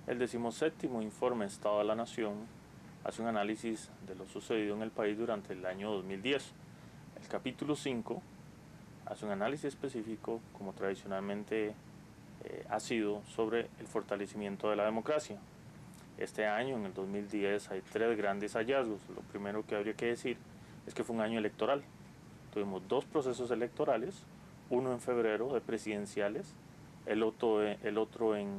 El 17º Informe Estado de la Nación hace un análisis de lo sucedido en el país durante el año 2010. El capítulo 5 hace un análisis específico, como tradicionalmente ha sido, sobre el fortalecimiento de la democracia. Este año, en el 2010, hay 3 grandes hallazgos. Lo primero que habría que decir es que fue un año electoral. Tuvimos 2 procesos electorales, uno en febrero de presidenciales, el otro en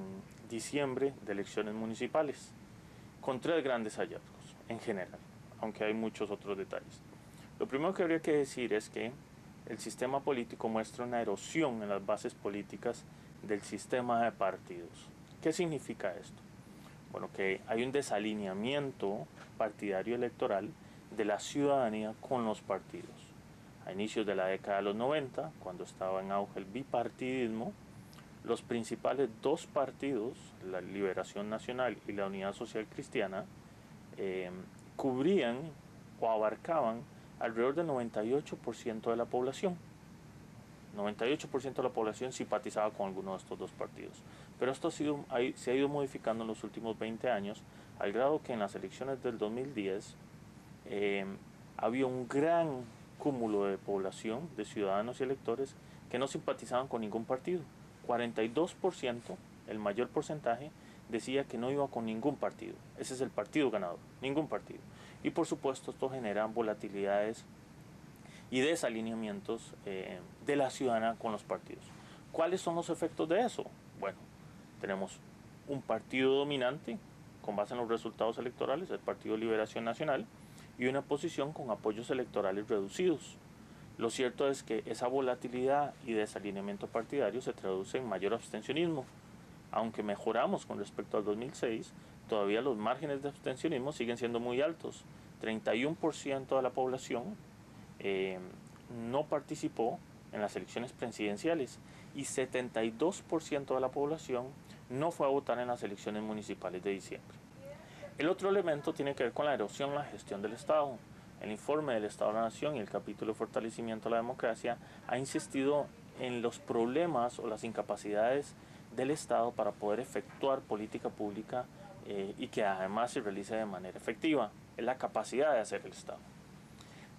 diciembre de elecciones municipales, con 3 grandes hallazgos en general, aunque hay muchos otros detalles. Lo primero que habría que decir es que el sistema político muestra una erosión en las bases políticas del sistema de partidos. ¿Qué significa esto? Bueno, que hay un desalineamiento partidario electoral de la ciudadanía con los partidos. A inicios de la década de los 90, cuando estaba en auge el bipartidismo, los principales 2 partidos, la Liberación Nacional y la Unidad Social Cristiana, cubrían o abarcaban alrededor del 98% de la población. 98% de la población simpatizaba con alguno de estos 2 partidos. Pero esto se ha ido modificando en los últimos 20 años, al grado que en las elecciones del 2010 había un gran cúmulo de población, de ciudadanos y electores, que no simpatizaban con ningún partido. 42%, el mayor porcentaje, decía que no iba con ningún partido. Ese es el partido ganador, ningún partido. Y por supuesto esto genera volatilidades y desalineamientos de la ciudadana con los partidos. ¿Cuáles son los efectos de eso? Bueno, tenemos un partido dominante con base en los resultados electorales, el Partido Liberación Nacional, y una oposición con apoyos electorales reducidos. Lo cierto es que esa volatilidad y desalineamiento partidario se traduce en mayor abstencionismo. Aunque mejoramos con respecto al 2006, todavía los márgenes de abstencionismo siguen siendo muy altos. 31% de la población no participó en las elecciones presidenciales y 72% de la población no fue a votar en las elecciones municipales de diciembre. El otro elemento tiene que ver con la erosión en la gestión del Estado. El informe del Estado de la Nación y el capítulo de fortalecimiento de la democracia ha insistido en los problemas o las incapacidades del Estado para poder efectuar política pública y que además se realice de manera efectiva. Es la capacidad de hacer el Estado.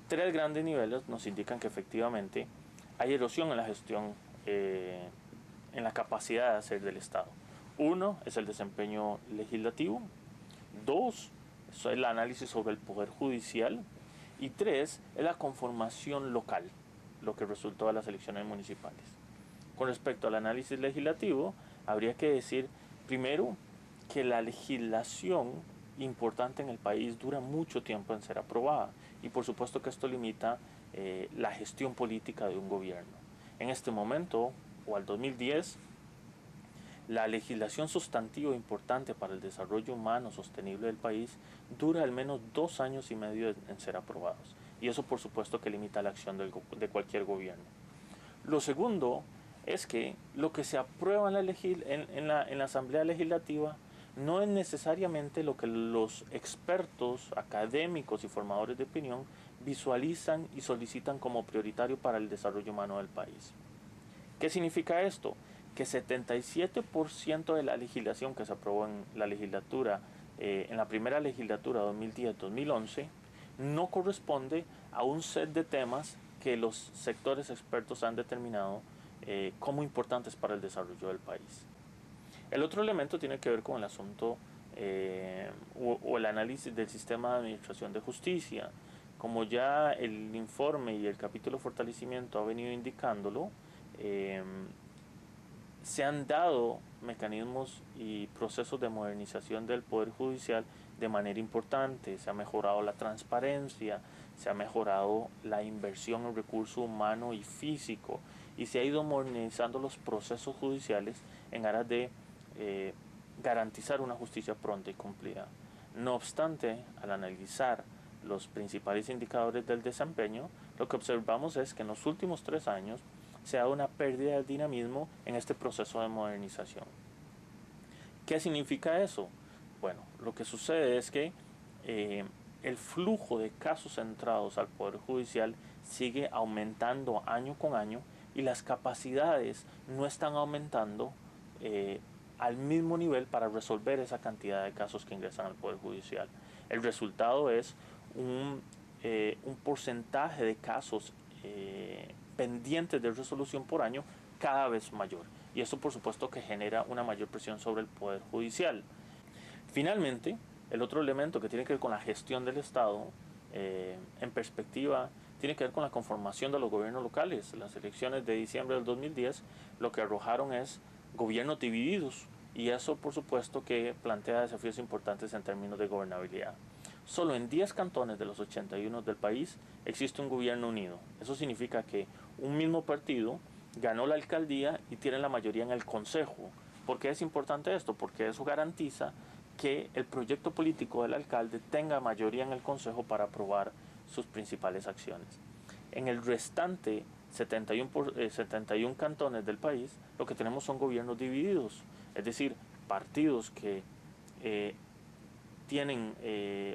3 grandes niveles nos indican que efectivamente hay erosión en la gestión, en la capacidad de hacer del Estado. 1 es el desempeño legislativo, 2 es el análisis sobre el poder judicial y 3 es la conformación local, lo que resultó de las elecciones municipales. Con respecto al análisis legislativo, habría que decir primero que la legislación importante en el país dura mucho tiempo en ser aprobada y por supuesto que esto limita la gestión política de un gobierno. En este momento, o al 2010, la legislación sustantiva importante para el desarrollo humano sostenible del país dura al menos 2 años y medio en ser aprobados, y eso por supuesto que limita la acción de cualquier gobierno. Lo segundo es que lo que se aprueba en la Asamblea Legislativa no es necesariamente lo que los expertos, académicos y formadores de opinión visualizan y solicitan como prioritario para el desarrollo humano del país. ¿Qué significa esto? Que 77% de la legislación que se aprobó en la legislatura, en la primera legislatura 2010-2011, no corresponde a un set de temas que los sectores expertos han determinado como importantes para el desarrollo del país. El otro elemento tiene que ver con el asunto o el análisis del sistema de administración de justicia. Como ya el informe y el capítulo de fortalecimiento ha venido indicándolo, se han dado mecanismos y procesos de modernización del Poder Judicial de manera importante. Se ha mejorado la transparencia, se ha mejorado la inversión en recurso humano y físico y se ha ido modernizando los procesos judiciales en aras de garantizar una justicia pronta y cumplida. No obstante, al analizar los principales indicadores del desempeño, lo que observamos es que en los últimos 3 años se ha dado una pérdida de dinamismo en este proceso de modernización. ¿Qué significa eso? Bueno, lo que sucede es que el flujo de casos centrados al Poder Judicial sigue aumentando año con año y las capacidades no están aumentando al mismo nivel para resolver esa cantidad de casos que ingresan al Poder Judicial. El resultado es un porcentaje de casos pendientes de resolución por año cada vez mayor. Y esto por supuesto que genera una mayor presión sobre el Poder Judicial. Finalmente, el otro elemento que tiene que ver con la gestión del Estado, en perspectiva, tiene que ver con la conformación de los gobiernos locales. Las elecciones de diciembre del 2010 lo que arrojaron es gobiernos divididos, y eso por supuesto que plantea desafíos importantes en términos de gobernabilidad. Solo en 10 cantones de los 81 del país existe un gobierno unido. Eso significa que un mismo partido ganó la alcaldía y tiene la mayoría en el consejo. ¿Por qué es importante esto? Porque eso garantiza que el proyecto político del alcalde tenga mayoría en el consejo para aprobar sus principales acciones. En el restante 71 cantones del país, lo que tenemos son gobiernos divididos, es decir, partidos que tienen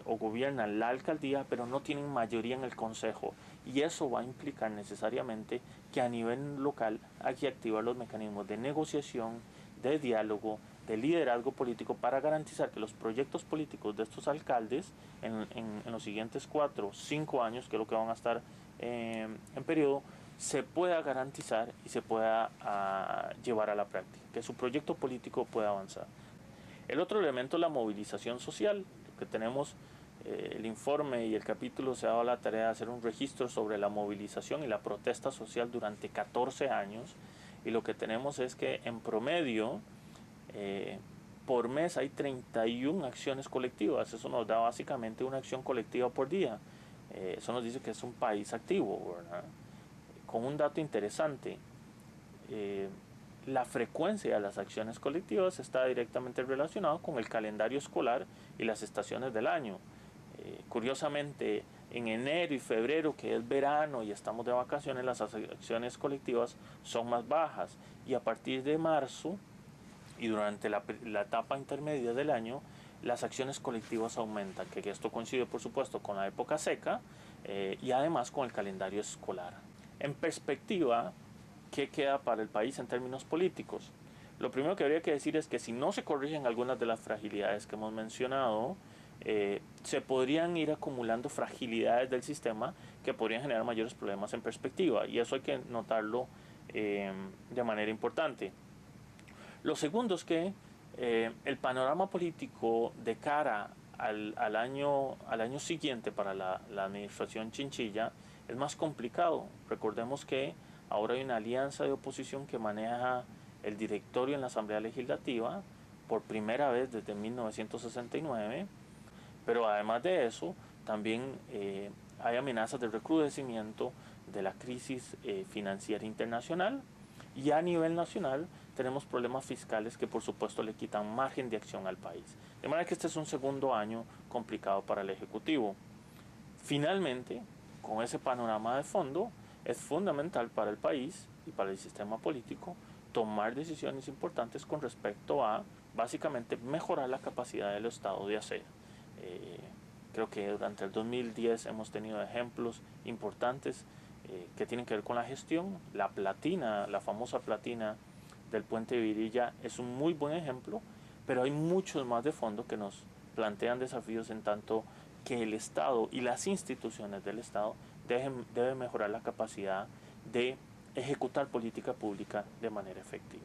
o gobiernan la alcaldía, pero no tienen mayoría en el consejo, y eso va a implicar necesariamente que a nivel local hay que activar los mecanismos de negociación, de diálogo, de liderazgo político para garantizar que los proyectos políticos de estos alcaldes en los siguientes 4 o 5 años, que es lo que van a estar en periodo, se pueda garantizar y se pueda llevar a la práctica, que su proyecto político pueda avanzar. El otro elemento es la movilización social. Lo que tenemos, el informe y el capítulo se ha dado la tarea de hacer un registro sobre la movilización y la protesta social durante 14 años, y lo que tenemos es que en promedio por mes hay 31 acciones colectivas. Eso nos da básicamente una acción colectiva por día. Eso nos dice que es un país activo, ¿verdad? Con un dato interesante, la frecuencia de las acciones colectivas está directamente relacionada con el calendario escolar y las estaciones del año. Curiosamente, en enero y febrero, que es verano y estamos de vacaciones, las acciones colectivas son más bajas, y a partir de marzo y durante la etapa intermedia del año, las acciones colectivas aumentan, que esto coincide por supuesto con la época seca y además con el calendario escolar. En perspectiva, ¿qué queda para el país en términos políticos? Lo primero que habría que decir es que si no se corrigen algunas de las fragilidades que hemos mencionado, se podrían ir acumulando fragilidades del sistema que podrían generar mayores problemas en perspectiva, y eso hay que notarlo de manera importante. Lo segundo es que el panorama político de cara al año siguiente para la administración Chinchilla es más complicado. Recordemos que ahora hay una alianza de oposición que maneja el directorio en la Asamblea Legislativa por primera vez desde 1969, pero además de eso también hay amenazas de recrudecimiento de la crisis financiera internacional, y a nivel nacional tenemos problemas fiscales que por supuesto le quitan margen de acción al país. De manera que este es un segundo año complicado para el Ejecutivo. Finalmente, con ese panorama de fondo, es fundamental para el país y para el sistema político tomar decisiones importantes con respecto a, básicamente, mejorar la capacidad del Estado de hacer. Creo que durante el 2010 hemos tenido ejemplos importantes que tienen que ver con la gestión. La platina, la famosa platina del puente de Virilla es un muy buen ejemplo, pero hay muchos más de fondo que nos plantean desafíos, en tanto que el Estado y las instituciones del Estado deben mejorar la capacidad de ejecutar política pública de manera efectiva.